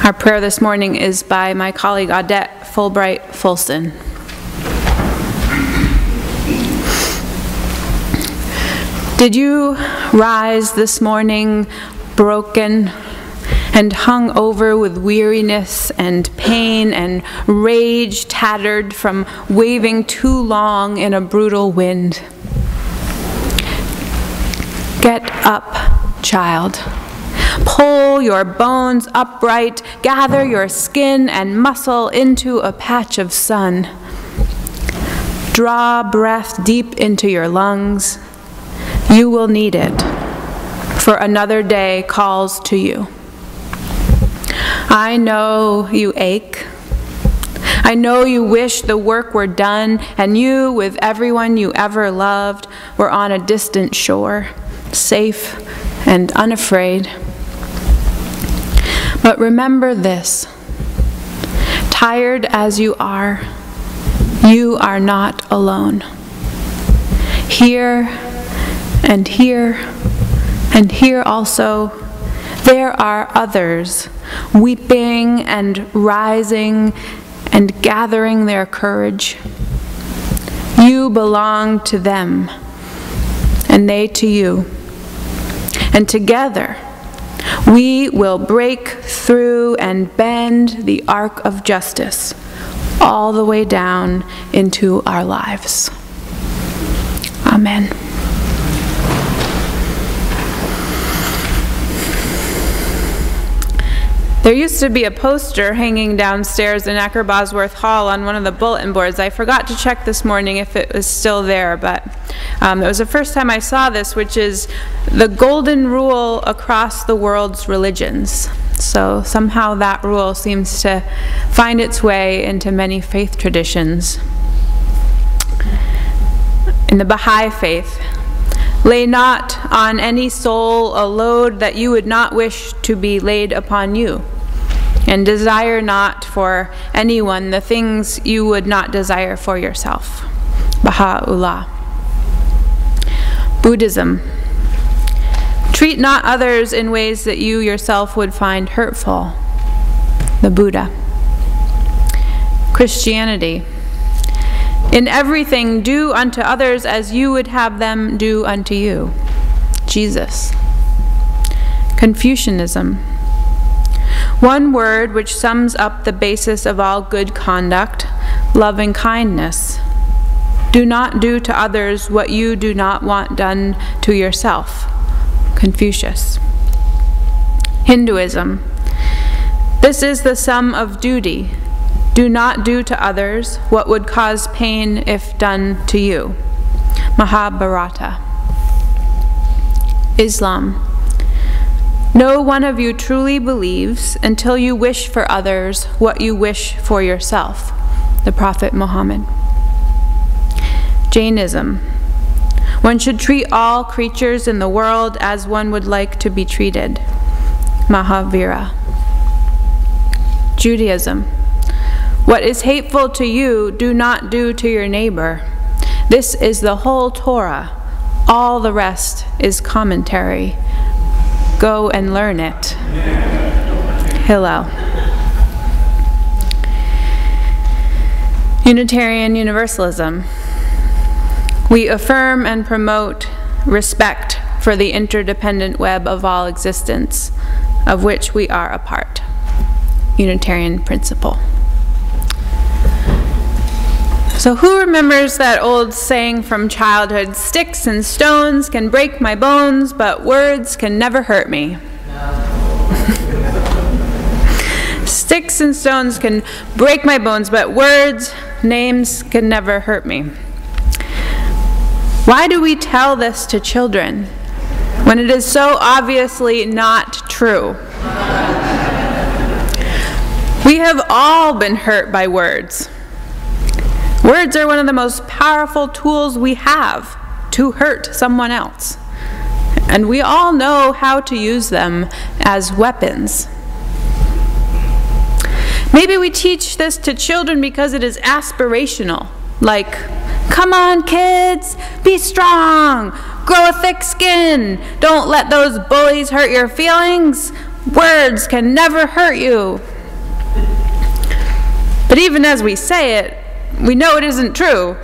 Our prayer this morning is by my colleague Audette Fulbright-Fulson. Did you rise this morning broken and hung over with weariness and pain and rage, tattered from waving too long in a brutal wind? Get up, child. Pull your bones upright, gather your skin and muscle into a patch of sun. Draw breath deep into your lungs. You will need it, for another day calls to you. I know you ache. I know you wish the work were done and you, with everyone you ever loved, were on a distant shore, safe and unafraid. But remember this, tired as you are not alone. Here and here and here also, there are others weeping and rising and gathering their courage. You belong to them and they to you. And together, we will break through and bend the arc of justice all the way down into our lives. Amen. There used to be a poster hanging downstairs in Acker Bosworth Hall on one of the bulletin boards. I forgot to check this morning if it was still there, but it was the first time I saw this, which is the golden rule across the world's religions. So somehow that rule seems to find its way into many faith traditions. In the Baha'i faith, lay not on any soul a load that you would not wish to be laid upon you, and desire not for anyone the things you would not desire for yourself. Baha'u'llah. Buddhism. Treat not others in ways that you yourself would find hurtful. The Buddha. Christianity. In everything, do unto others as you would have them do unto you. Jesus. Confucianism. One word which sums up the basis of all good conduct, loving kindness. Do not do to others what you do not want done to yourself. Confucius. Hinduism. This is the sum of duty. Do not do to others what would cause pain if done to you. Mahabharata. Islam. No one of you truly believes until you wish for others what you wish for yourself. The Prophet Muhammad. Jainism. One should treat all creatures in the world as one would like to be treated. Mahavira. Judaism. What is hateful to you, do not do to your neighbor. This is the whole Torah. All the rest is commentary. Go and learn it. Hillel. Unitarian Universalism. We affirm and promote respect for the interdependent web of all existence, of which we are a part. Unitarian principle. So who remembers that old saying from childhood, sticks and stones can break my bones, but words can never hurt me? Sticks and stones can break my bones, but words, names can never hurt me. Why do we tell this to children when it is so obviously not true? We have all been hurt by words. Words are one of the most powerful tools we have to hurt someone else. And we all know how to use them as weapons. Maybe we teach this to children because it is aspirational, like, come on kids, be strong, grow a thick skin, don't let those bullies hurt your feelings, Words can never hurt you. But even as we say it, we know it isn't true.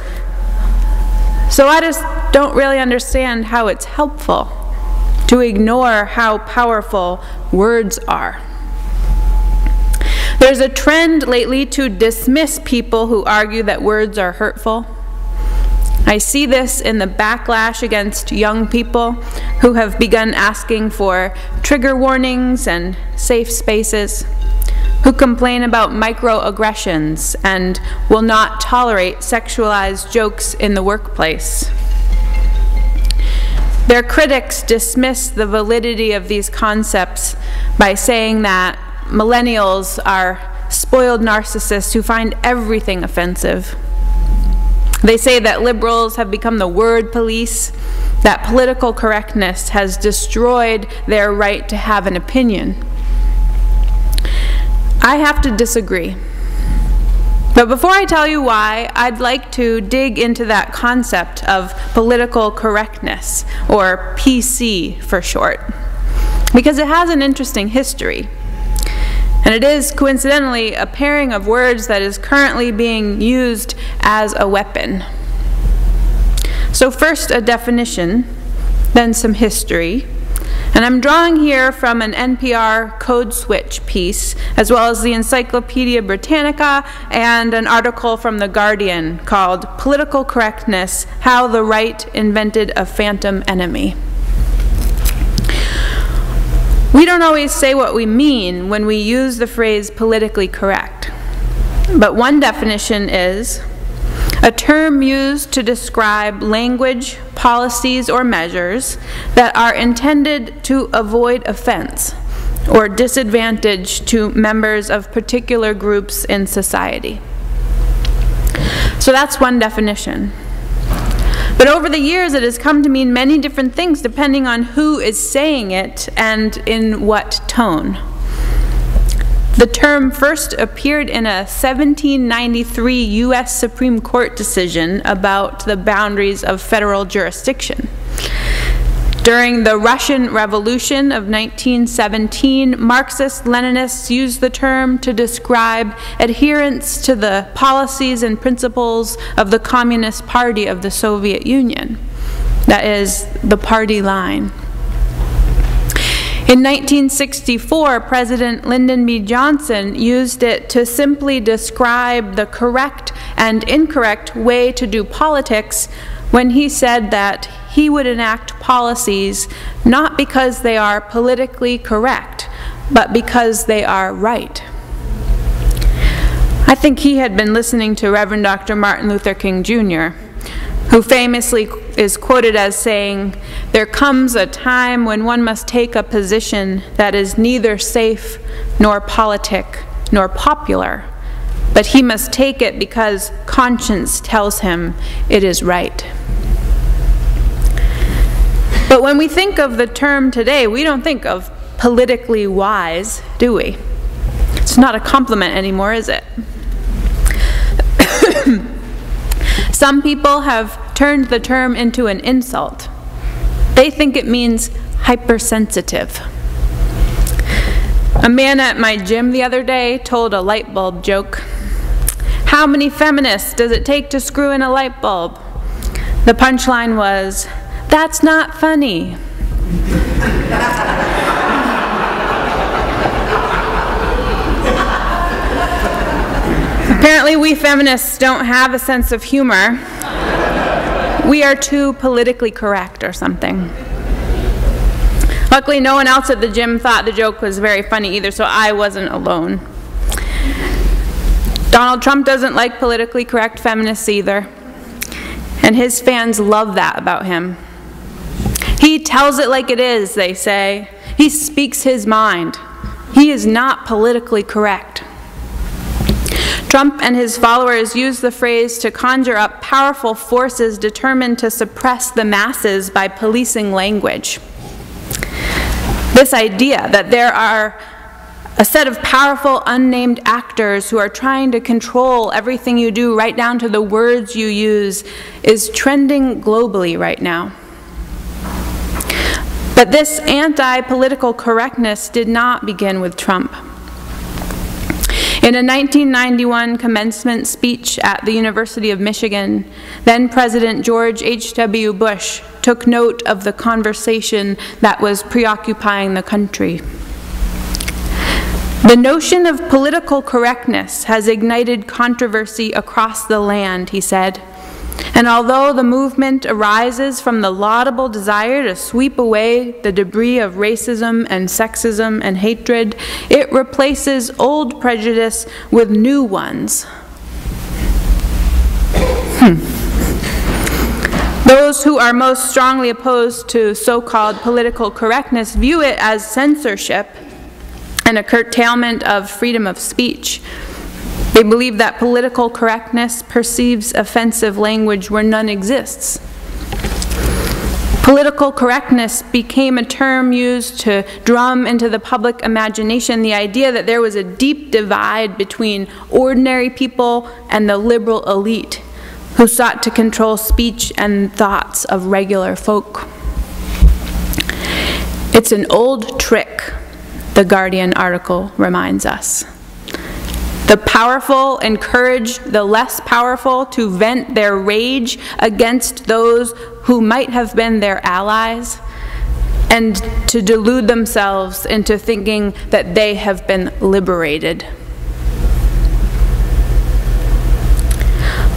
So I just don't really understand how it's helpful to ignore how powerful words are. There's a trend lately to dismiss people who argue that words are hurtful. I see this in the backlash against young people who have begun asking for trigger warnings and safe spaces, who complain about microaggressions and will not tolerate sexualized jokes in the workplace. Their critics dismiss the validity of these concepts by saying that millennials are spoiled narcissists who find everything offensive. They say that liberals have become the word police, that political correctness has destroyed their right to have an opinion. I have to disagree. But before I tell you why, I'd like to dig into that concept of political correctness, or PC for short, because it has an interesting history. And it is, coincidentally, a pairing of words that is currently being used as a weapon. So first a definition, then some history. And I'm drawing here from an NPR Code Switch piece, as well as the Encyclopedia Britannica and an article from The Guardian called Political Correctness: How the Right Invented a Phantom Enemy. We don't always say what we mean when we use the phrase politically correct. But one definition is a term used to describe language, policies, or measures that are intended to avoid offense or disadvantage to members of particular groups in society. So that's one definition. But over the years, it has come to mean many different things depending on who is saying it and in what tone. The term first appeared in a 1793 U.S. Supreme Court decision about the boundaries of federal jurisdiction. During the Russian Revolution of 1917, Marxist-Leninists used the term to describe adherence to the policies and principles of the Communist Party of the Soviet Union. That is, the party line. In 1964, President Lyndon B. Johnson used it to simply describe the correct and incorrect way to do politics when he said that he would enact policies not because they are politically correct, but because they are right. I think he had been listening to Reverend Dr. Martin Luther King Jr., who famously is quoted as saying, "There comes a time when one must take a position that is neither safe nor politic nor popular, but he must take it because conscience tells him it is right." But when we think of the term today, we don't think of politically wise, do we? It's not a compliment anymore, is it? Some people have turned the term into an insult. They think it means hypersensitive. A man at my gym the other day told a light bulb joke. "How many feminists does it take to screw in a light bulb?" The punchline was, "That's not funny." Apparently we feminists don't have a sense of humor. We are too politically correct or something. Luckily, no one else at the gym thought the joke was very funny either, so I wasn't alone. Donald Trump doesn't like politically correct feminists either, and his fans love that about him. He tells it like it is, they say. He speaks his mind. He is not politically correct. Trump and his followers use the phrase to conjure up powerful forces determined to suppress the masses by policing language. This idea that there are a set of powerful unnamed actors who are trying to control everything you do, right down to the words you use, is trending globally right now. But this anti-political correctness did not begin with Trump. In a 1991 commencement speech at the University of Michigan, then-President George H.W. Bush took note of the conversation that was preoccupying the country. The notion of political correctness has ignited controversy across the land, he said. And although the movement arises from the laudable desire to sweep away the debris of racism and sexism and hatred, it replaces old prejudice with new ones. Those who are most strongly opposed to so-called political correctness view it as censorship and a curtailment of freedom of speech. They believe that political correctness perceives offensive language where none exists. Political correctness became a term used to drum into the public imagination the idea that there was a deep divide between ordinary people and the liberal elite who sought to control speech and thoughts of regular folk. It's an old trick, the Guardian article reminds us. The powerful encourage the less powerful to vent their rage against those who might have been their allies and to delude themselves into thinking that they have been liberated.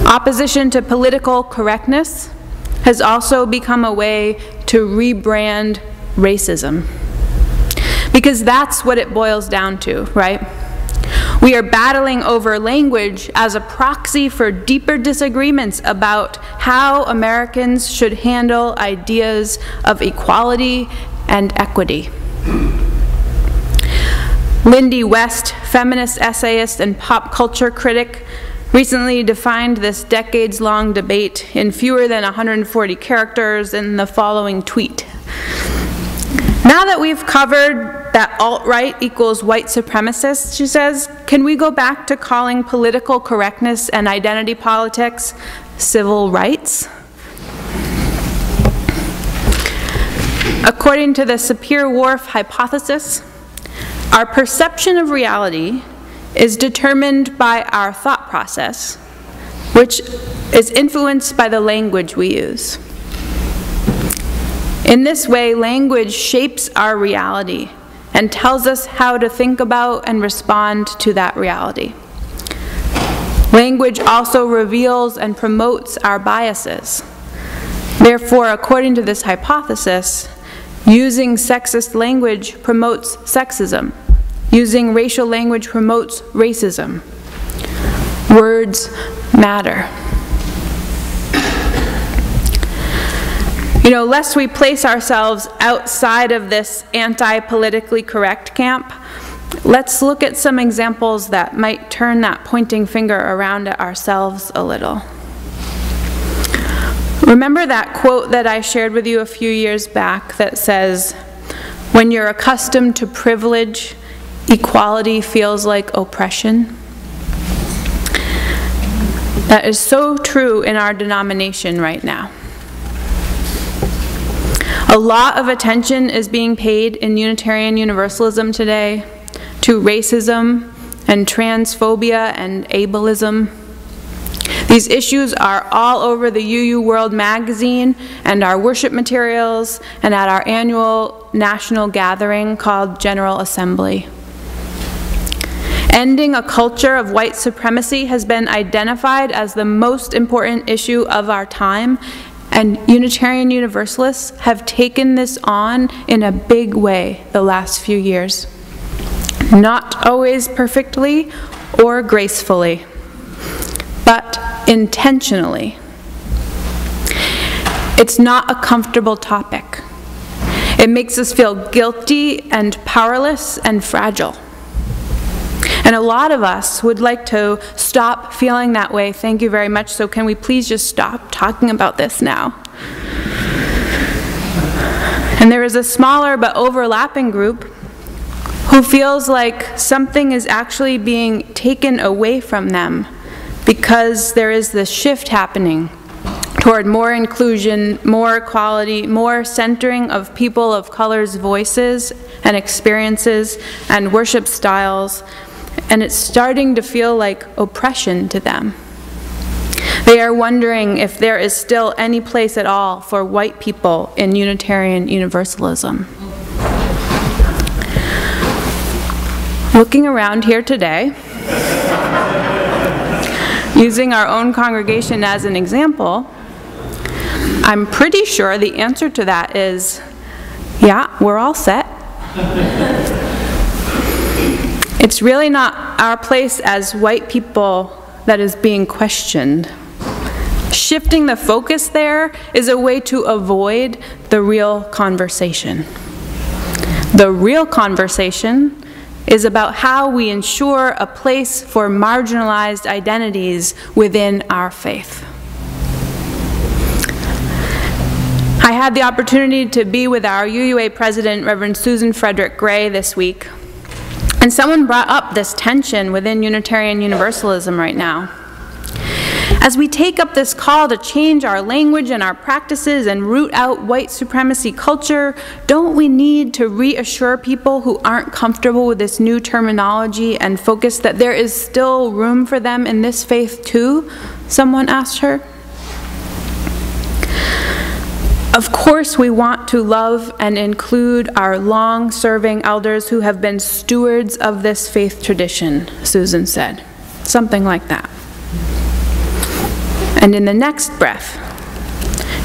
Opposition to political correctness has also become a way to rebrand racism. Because that's what it boils down to, right? We are battling over language as a proxy for deeper disagreements about how Americans should handle ideas of equality and equity. Lindy West, feminist essayist and pop culture critic, recently defined this decades-long debate in fewer than 140 characters in the following tweet. Now that we've covered that alt-right equals white supremacist, she says, can we go back to calling political correctness and identity politics civil rights? According to the SapirWhorf Hypothesis, our perception of reality is determined by our thought process, which is influenced by the language we use. In this way, language shapes our reality and tells us how to think about and respond to that reality. Language also reveals and promotes our biases. Therefore, according to this hypothesis, using sexist language promotes sexism. Using racial language promotes racism. Words matter. You know, lest we place ourselves outside of this anti-politically correct camp, let's look at some examples that might turn that pointing finger around at ourselves a little. Remember that quote that I shared with you a few years back that says, when you're accustomed to privilege, equality feels like oppression? That is so true in our denomination right now. A lot of attention is being paid in Unitarian Universalism today to racism and transphobia and ableism. These issues are all over the UU World magazine and our worship materials and at our annual national gathering called General Assembly. Ending a culture of white supremacy has been identified as the most important issue of our time, and Unitarian Universalists have taken this on in a big way the last few years. Not always perfectly or gracefully, but intentionally. It's not a comfortable topic. It makes us feel guilty and powerless and fragile. And a lot of us would like to stop feeling that way. Thank you very much. So can we please just stop talking about this now? And there is a smaller but overlapping group who feels like something is actually being taken away from them because there is this shift happening toward more inclusion, more equality, more centering of people of color's voices and experiences and worship styles, and it's starting to feel like oppression to them. They are wondering if there is still any place at all for white people in Unitarian Universalism. Looking around here today, using our own congregation as an example, I'm pretty sure the answer to that is, yeah, we're all set. It's really not our place as white people that is being questioned. Shifting the focus there is a way to avoid the real conversation. The real conversation is about how we ensure a place for marginalized identities within our faith. I had the opportunity to be with our UUA president, Reverend Susan Frederick Gray, this week, and someone brought up this tension within Unitarian Universalism right now. As we take up this call to change our language and our practices and root out white supremacy culture, don't we need to reassure people who aren't comfortable with this new terminology and focus that there is still room for them in this faith too? Someone asked her. Of course, we want to love and include our long-serving elders who have been stewards of this faith tradition, Susan said. Something like that. And in the next breath,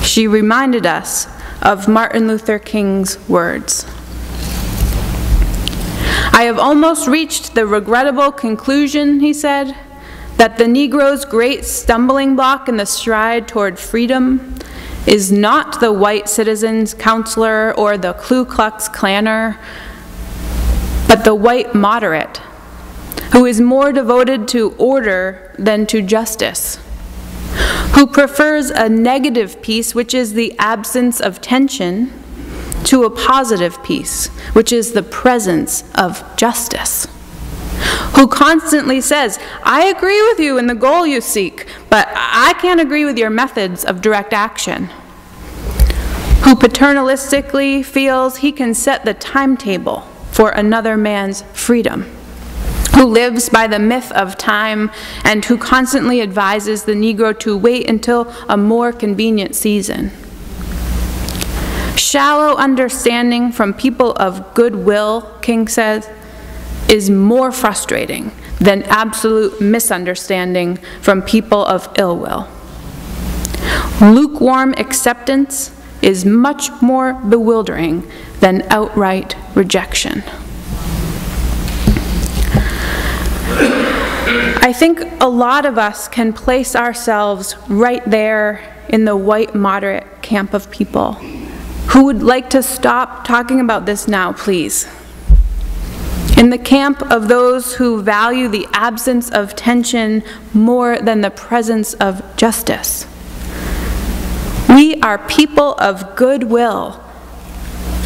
she reminded us of Martin Luther King's words. I have almost reached the regrettable conclusion, he said, that the Negro's great stumbling block in the stride toward freedom is not the white citizen's counselor or the Ku Klux Klanner, but the white moderate, who is more devoted to order than to justice, who prefers a negative peace, which is the absence of tension, to a positive peace, which is the presence of justice, who constantly says, I agree with you in the goal you seek, but I can't agree with your methods of direct action, who paternalistically feels he can set the timetable for another man's freedom, who lives by the myth of time, and who constantly advises the Negro to wait until a more convenient season. Shallow understanding from people of goodwill, King says, is more frustrating than absolute misunderstanding from people of ill will. Lukewarm acceptance is much more bewildering than outright rejection. I think a lot of us can place ourselves right there in the white moderate camp of people who would like to stop talking about this now, please. In the camp of those who value the absence of tension more than the presence of justice. We are people of goodwill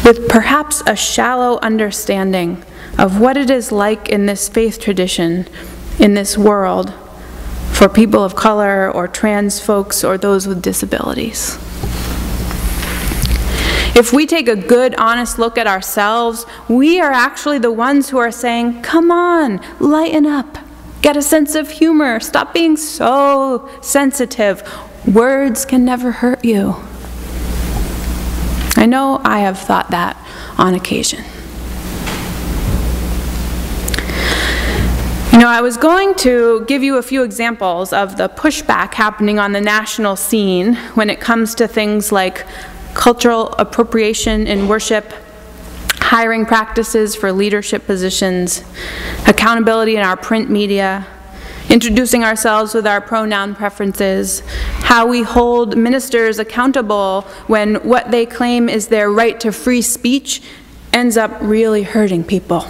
with perhaps a shallow understanding of what it is like in this faith tradition, in this world, for people of color or trans folks or those with disabilities. If we take a good, honest look at ourselves, we are actually the ones who are saying, come on, lighten up, get a sense of humor, stop being so sensitive. Words can never hurt you. I know I have thought that on occasion. You know, I was going to give you a few examples of the pushback happening on the national scene when it comes to things like cultural appropriation in worship, hiring practices for leadership positions, accountability in our print media, introducing ourselves with our pronoun preferences, how we hold ministers accountable when what they claim is their right to free speech ends up really hurting people.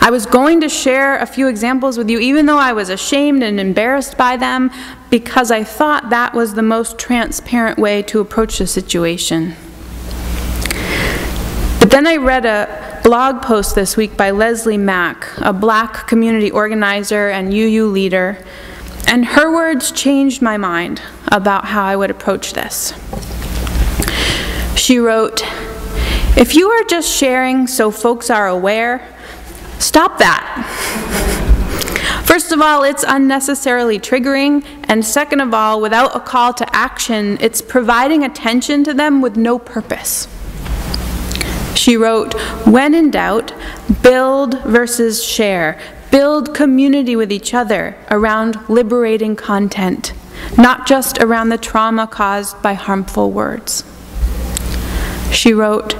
I was going to share a few examples with you, even though I was ashamed and embarrassed by them, because I thought that was the most transparent way to approach the situation. But then I read a blog post this week by Leslie Mack, a Black community organizer and UU leader, And her words changed my mind about how I would approach this. She wrote, "If you are just sharing so folks are aware, stop that. First of all, it's unnecessarily triggering, and second of all, without a call to action, it's providing attention to them with no purpose." She wrote, "When in doubt, build versus share. Build community with each other around liberating content, not just around the trauma caused by harmful words." She wrote,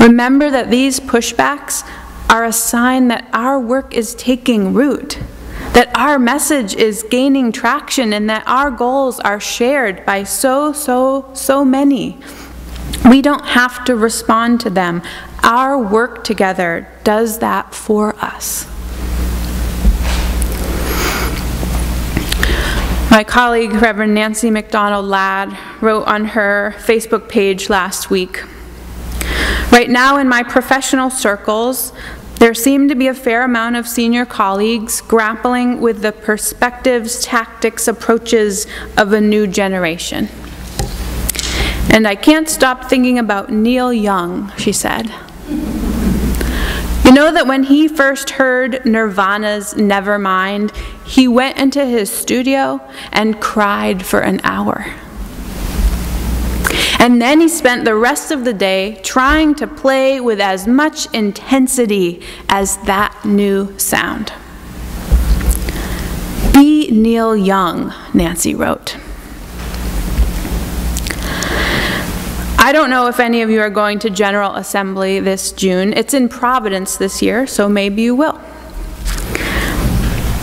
"Remember that these pushbacks are a sign that our work is taking root, that our message is gaining traction, and that our goals are shared by so many. We don't have to respond to them. Our work together does that for us." My colleague, Reverend Nancy McDonald Ladd, wrote on her Facebook page last week, "Right now in my professional circles, there seem to be a fair amount of senior colleagues grappling with the perspectives, tactics, approaches of a new generation. And I can't stop thinking about Neil Young," she said. "You know that when he first heard Nirvana's Nevermind, he went into his studio and cried for an hour. And then he spent the rest of the day trying to play with as much intensity as that new sound." Be Neil Young, Nancy wrote. I don't know if any of you are going to General Assembly this June. It's in Providence this year, so maybe you will.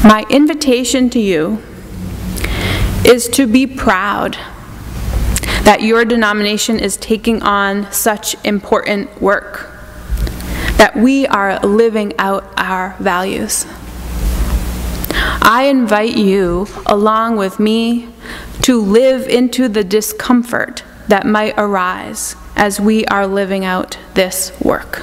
My invitation to you is to be proud that your denomination is taking on such important work, that we are living out our values. I invite you, along with me, to live into the discomfort that might arise as we are living out this work.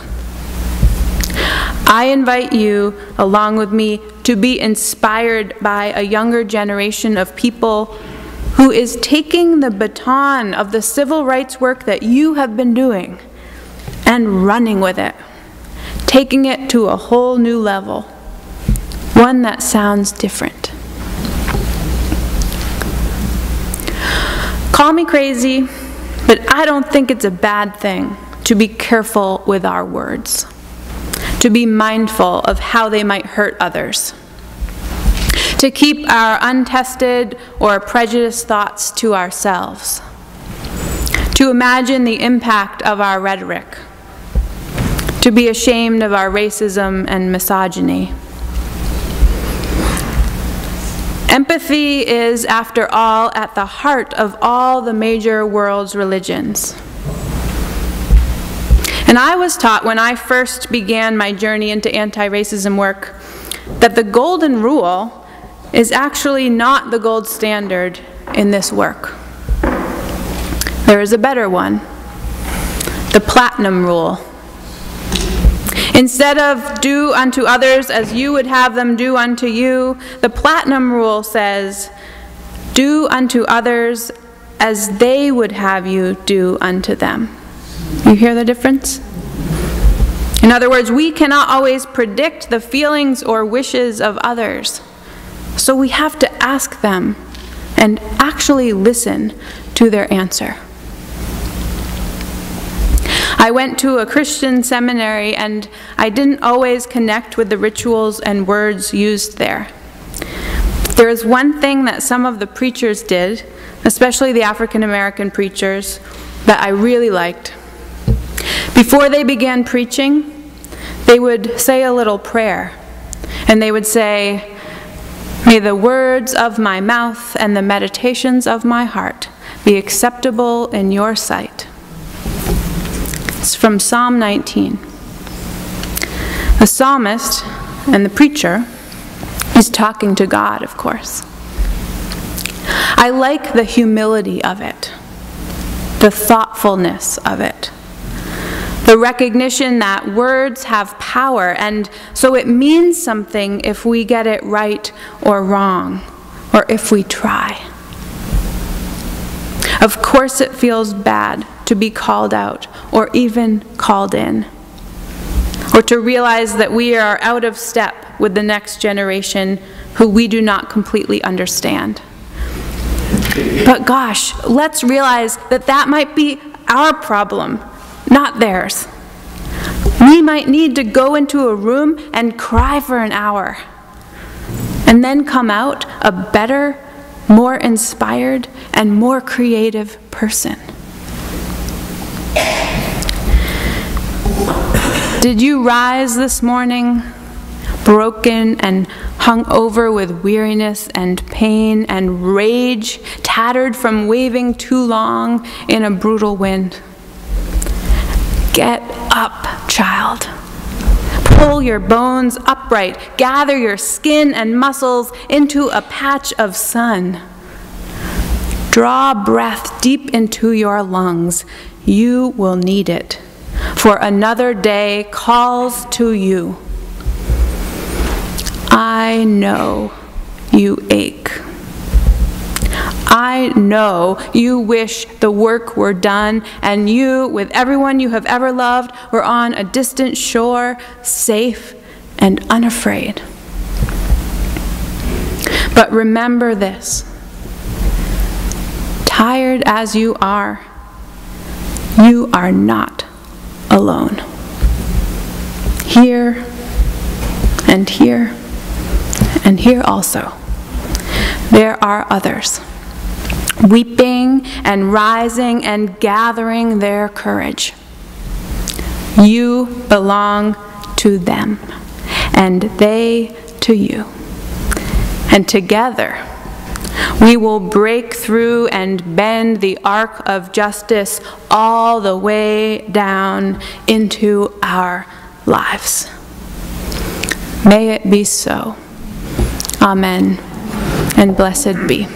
I invite you, along with me, to be inspired by a younger generation of people who is taking the baton of the civil rights work that you have been doing and running with it, taking it to a whole new level, one that sounds different. Call me crazy, but I don't think it's a bad thing to be careful with our words, to be mindful of how they might hurt others, to keep our untested or prejudiced thoughts to ourselves, to imagine the impact of our rhetoric, to be ashamed of our racism and misogyny. Empathy is, after all, at the heart of all the major world's religions. And I was taught when I first began my journey into anti-racism work that the golden rule is actually not the gold standard in this work. There is a better one, the platinum rule. Instead of do unto others as you would have them do unto you, the platinum rule says, do unto others as they would have you do unto them. You hear the difference? In other words, we cannot always predict the feelings or wishes of others. So we have to ask them and actually listen to their answer. I went to a Christian seminary and I didn't always connect with the rituals and words used there. There is one thing that some of the preachers did, especially the African American preachers, that I really liked. Before they began preaching, they would say a little prayer, and they would say, "May the words of my mouth and the meditations of my heart be acceptable in your sight." It's from Psalm 19. The psalmist and the preacher is talking to God, of course. I like the humility of it, the thoughtfulness of it, the recognition that words have power, and so it means something if we get it right or wrong, or if we try. Of course it feels bad to be called out or even called in, or to realize that we are out of step with the next generation who we do not completely understand. But gosh, let's realize that that might be our problem, not theirs. We might need to go into a room and cry for an hour, and then come out a better, more inspired, and more creative person. Did you rise this morning broken and hung over with weariness and pain and rage, tattered from waving too long in a brutal wind? Get up, child. Pull your bones upright. Gather your skin and muscles into a patch of sun. Draw breath deep into your lungs. You will need it, for another day calls to you. I know you ache. I know you wish the work were done and you, with everyone you have ever loved, were on a distant shore, safe and unafraid. But remember this: tired as you are not alone. Here and here and here also, there are others, weeping and rising and gathering their courage. You belong to them, and they to you. And together, we will break through and bend the arc of justice all the way down into our lives. May it be so. Amen, and blessed be.